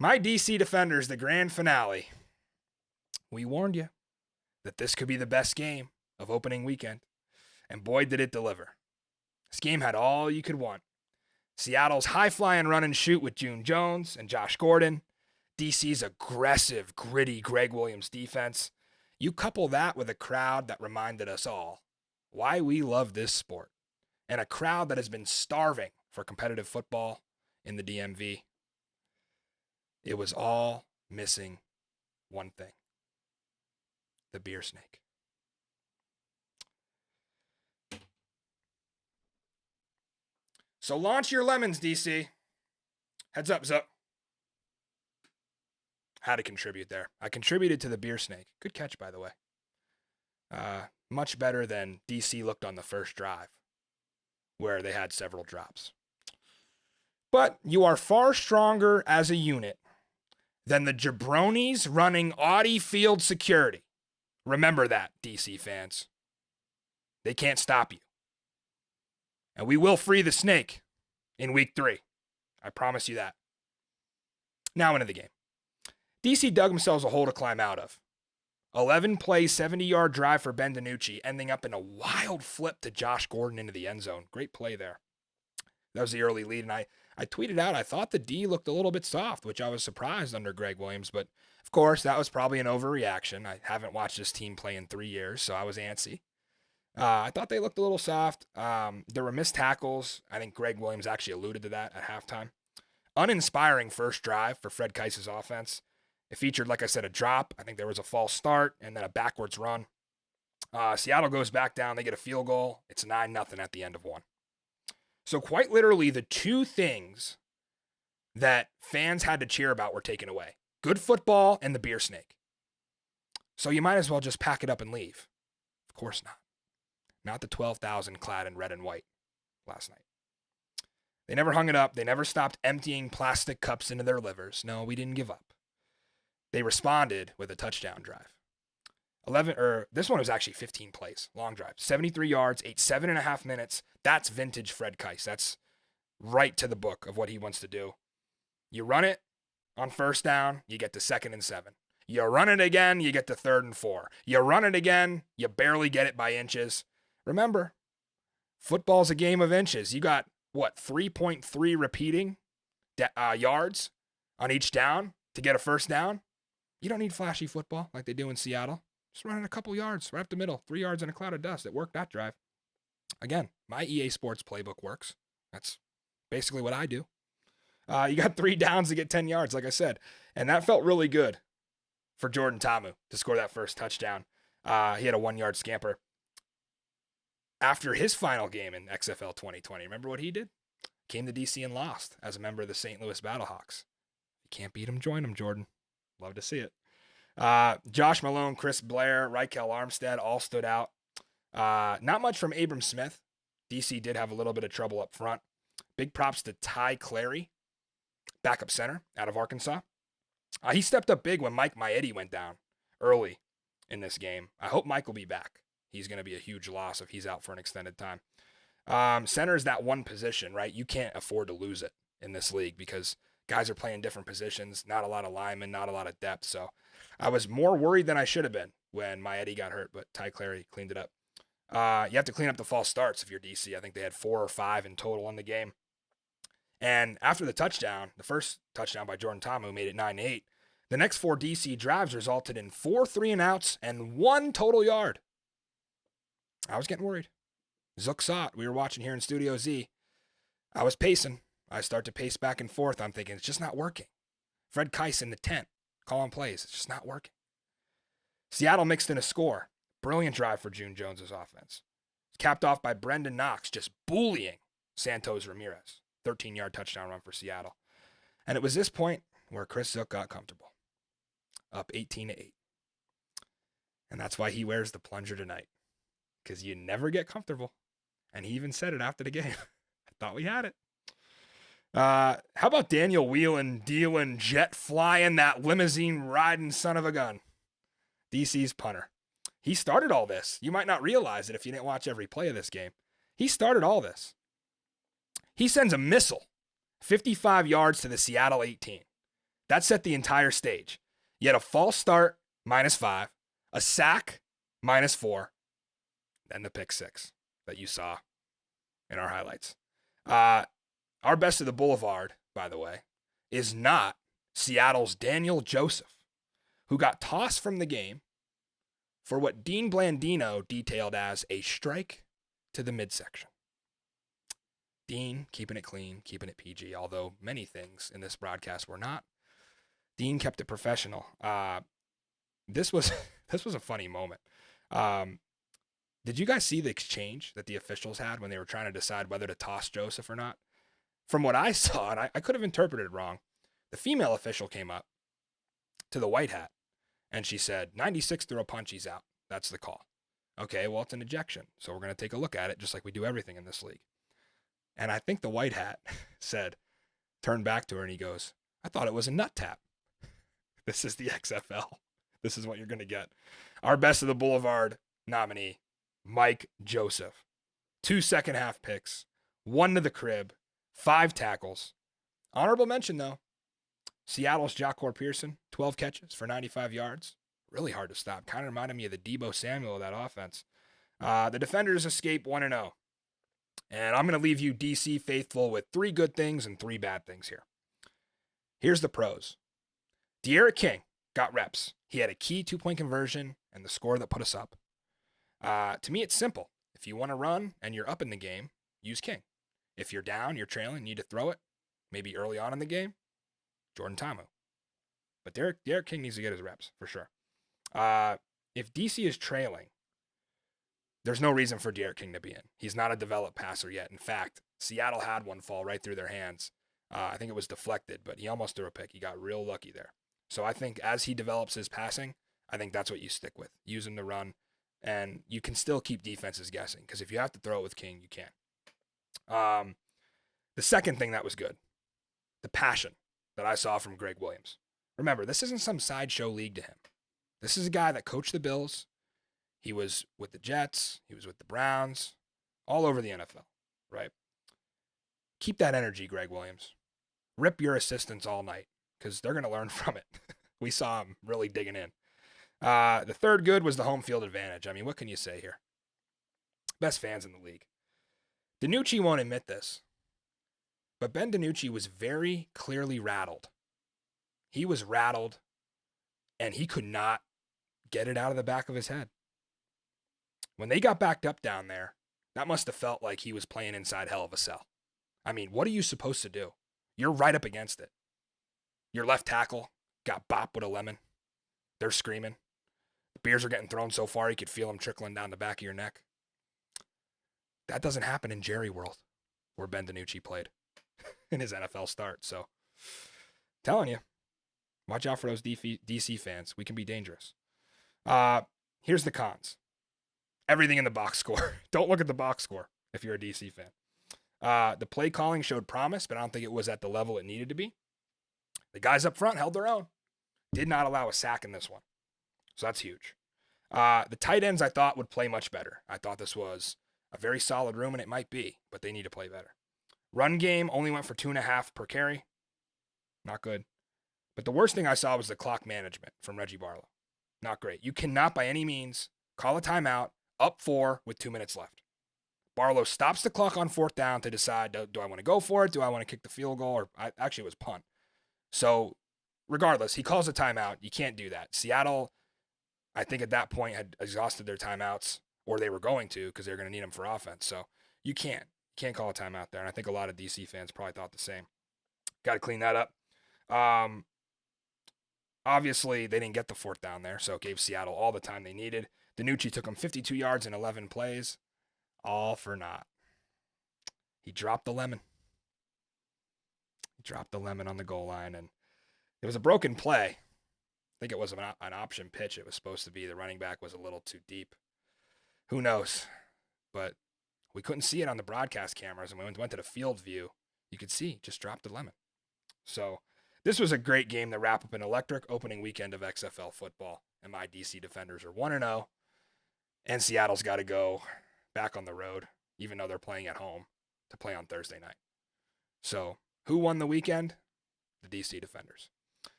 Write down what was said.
My DC Defenders, the grand finale. We warned you that this could be the best game of opening weekend, and boy, did it deliver. This game had all you could want. Seattle's high-flying run and shoot with June Jones and Josh Gordon. DC's aggressive, gritty Greg Williams defense. You couple that with a crowd that reminded us all why we love this sport, and a crowd that has been starving for competitive football in the DMV. It was all missing one thing: the beer snake. So launch your lemons, DC. Heads up, Zuck. Had to contribute there. I contributed to the beer snake. Good catch, by the way. Much better than DC looked on the first drive, where they had several drops. But you are far stronger as a unit than the jabronis running Audi Field security. Remember that, DC fans. They can't stop you. And we will free the snake in week 3. I promise you that. Now into the game. DC dug themselves a hole to climb out of. 11-play, 70-yard drive for Ben DiNucci, ending up in a wild flip to Josh Gordon into the end zone. Great play there. That was the early lead, and I tweeted out, I thought the D looked a little bit soft, which I was surprised under Greg Williams, but of course, that was probably an overreaction. I haven't watched this team play in 3 years, so I was antsy. I thought they looked a little soft. There were missed tackles. I think Greg Williams actually alluded to that at halftime. Uninspiring first drive for Fred Keis's offense. It featured, like I said, a drop. I think there was a false start and then a backwards run. Seattle goes back down. They get a field goal. It's 9-0 at the end of one. So quite literally, the two things that fans had to cheer about were taken away: good football and the beer snake. So you might as well just pack it up and leave. Of course not. Not the 12,000 clad in red and white last night. They never hung it up. They never stopped emptying plastic cups into their livers. No, we didn't give up. They responded with a touchdown drive. This one was actually 15 plays, long drive, 73 yards, 7.5 minutes. That's vintage Fred Keis. That's right to the book of what he wants to do. You run it on first down, you get to 2nd and 7. You run it again, you get to 3rd and 4. You run it again, you barely get it by inches. Remember, football's a game of inches. You got, 3.3 repeating yards on each down to get a first down? You don't need flashy football like they do in Seattle. Just run it a couple yards, right up the middle, 3 yards in a cloud of dust. It worked that drive. Again, my EA Sports playbook works. That's basically what I do. You got 3 downs to get 10 yards, like I said. And that felt really good for Jordan Ta'amu to score that first touchdown. He had a 1-yard scamper. After his final game in XFL 2020, remember what he did? Came to DC and lost as a member of the St. Louis Battlehawks. You can't beat him, join him, Jordan. Love to see it. Josh Malone, Chris Blair, Rykel Armstead all stood out. Not much from Abram Smith. DC did have a little bit of trouble up front. Big props to Ty Clary, backup center out of Arkansas. He stepped up big when Mike Maietti went down early in this game. I hope Mike will be back. He's going to be a huge loss if he's out for an extended time. Center is that one position, right? You can't afford to lose it in this league because guys are playing different positions, not a lot of linemen, not a lot of depth. So I was more worried than I should have been when Maietti got hurt, but Ty Clary cleaned it up. You have to clean up the false starts if you're DC. I think they had 4 or 5 in total in the game. And after the touchdown, the first touchdown by Jordan Ta'amu made it 9-8. The next 4 DC drives resulted in 4 3-and-outs and 1 total yard. I was getting worried. Zook saw it. We were watching here in Studio Z. I was pacing. I start to pace back and forth. I'm thinking, it's just not working. Fred Keis in the tent, calling plays. It's just not working. Seattle mixed in a score. Brilliant drive for June Jones' offense. Capped off by Brendan Knox, just bullying Santos Ramirez. 13-yard touchdown run for Seattle. And it was this point where Chris Zook got comfortable. Up 18-8. And that's why he wears the plunger tonight. Because you never get comfortable. And he even said it after the game. I thought we had it. How about Daniel wheeling, dealing, jet flying, that limousine riding son of a gun? DC's punter. He started all this. You might not realize it if you didn't watch every play of this game. He started all this. He sends a missile 55 yards to the Seattle 18. That set the entire stage. You had a false start, -5, a sack, -4, then the pick 6 that you saw in our highlights. Our best of the Boulevard, by the way, is not Seattle's Daniel Joseph, who got tossed from the game for what Dean Blandino detailed as a strike to the midsection. Dean, keeping it clean, keeping it PG, although many things in this broadcast were not. Dean kept it professional. This was a funny moment. Did you guys see the exchange that the officials had when they were trying to decide whether to toss Joseph or not? From what I saw, and I could have interpreted it wrong, the female official came up to the white hat, and she said, 96 threw a punch, he's out. That's the call. Okay, well, it's an ejection, so we're going to take a look at it just like we do everything in this league. And I think the white hat turned back to her, and he goes, I thought it was a nut tap. This is the XFL. This is what you're going to get. Our best of the Boulevard nominee, Mike Joseph. 2 second-half picks, 1 to the crib, 5 tackles. Honorable mention, though, Seattle's Jacquor Pearson, 12 catches for 95 yards. Really hard to stop. Kind of reminded me of the Deebo Samuel of that offense. The defenders escape 1-0. And I'm going to leave you DC faithful with 3 good things and 3 bad things here. Here's the pros. De'Aaron King got reps. He had a key 2-point conversion and the score that put us up. To me, it's simple. If you want to run and you're up in the game, use King. If you're down, you're trailing, need to throw it, maybe early on in the game, Jordan Ta'amu. But De'Aaron King needs to get his reps, for sure. If DC is trailing, there's no reason for De'Aaron King to be in. He's not a developed passer yet. In fact, Seattle had one fall right through their hands. I think it was deflected, but he almost threw a pick. He got real lucky there. So I think as he develops his passing, I think that's what you stick with. Use him to run, and you can still keep defenses guessing, because if you have to throw it with King, you can. The second thing that was good, the passion that I saw from Greg Williams. Remember, this isn't some sideshow league to him. This is a guy that coached the Bills. He was with the Jets. He was with the Browns. All over the NFL, right? Keep that energy, Greg Williams. Rip your assistants all night, because they're going to learn from it. We saw him really digging in. The third good was the home field advantage. I mean, what can you say here? Best fans in the league. DiNucci won't admit this, but Ben DiNucci was very clearly rattled. He was rattled, and he could not get it out of the back of his head. When they got backed up down there, that must have felt like he was playing inside hell of a cell. I mean, what are you supposed to do? You're right up against it. Your left tackle got bopped with a lemon. They're screaming. The beers are getting thrown so far you could feel them trickling down the back of your neck. That doesn't happen in Jerry World, where Ben DiNucci played in his NFL start. So, telling you, watch out for those DC fans. We can be dangerous. Here's the cons. Everything in the box score. Don't look at the box score if you're a DC fan. The play calling showed promise, but I don't think it was at the level it needed to be. The guys up front held their own. Did not allow a sack in this one. So that's huge. The tight ends I thought would play much better. I thought this was a very solid room, and it might be, but they need to play better. Run game only went for 2.5 per carry. Not good. But the worst thing I saw was the clock management from Reggie Barlow. Not great. You cannot by any means call a timeout up 4 with 2 minutes left. Barlow stops the clock on 4th down to decide, do I want to go for it? Do I want to kick the field goal? Or actually, it was punt. So regardless, he calls a timeout. You can't do that. Seattle, I think at that point, had exhausted their timeouts, or they were going to, because they're going to need them for offense. So you can't call a timeout there. And I think a lot of DC fans probably thought the same. Got to clean that up. Obviously, they didn't get the 4th down there, so it gave Seattle all the time they needed. DiNucci took them 52 yards in 11 plays. All for naught. He dropped the lemon. He dropped the lemon on the goal line, and it was a broken play. I think it was an option pitch. It was supposed to be. The running back was a little too deep. Who knows? But we couldn't see it on the broadcast cameras, and when we went to the field view, you could see just dropped the lemon. So this was a great game to wrap up an electric opening weekend of XFL football, and my DC Defenders are 1-0, and Seattle's got to go back on the road, even though they're playing at home, to play on Thursday night. So who won the weekend? The DC Defenders.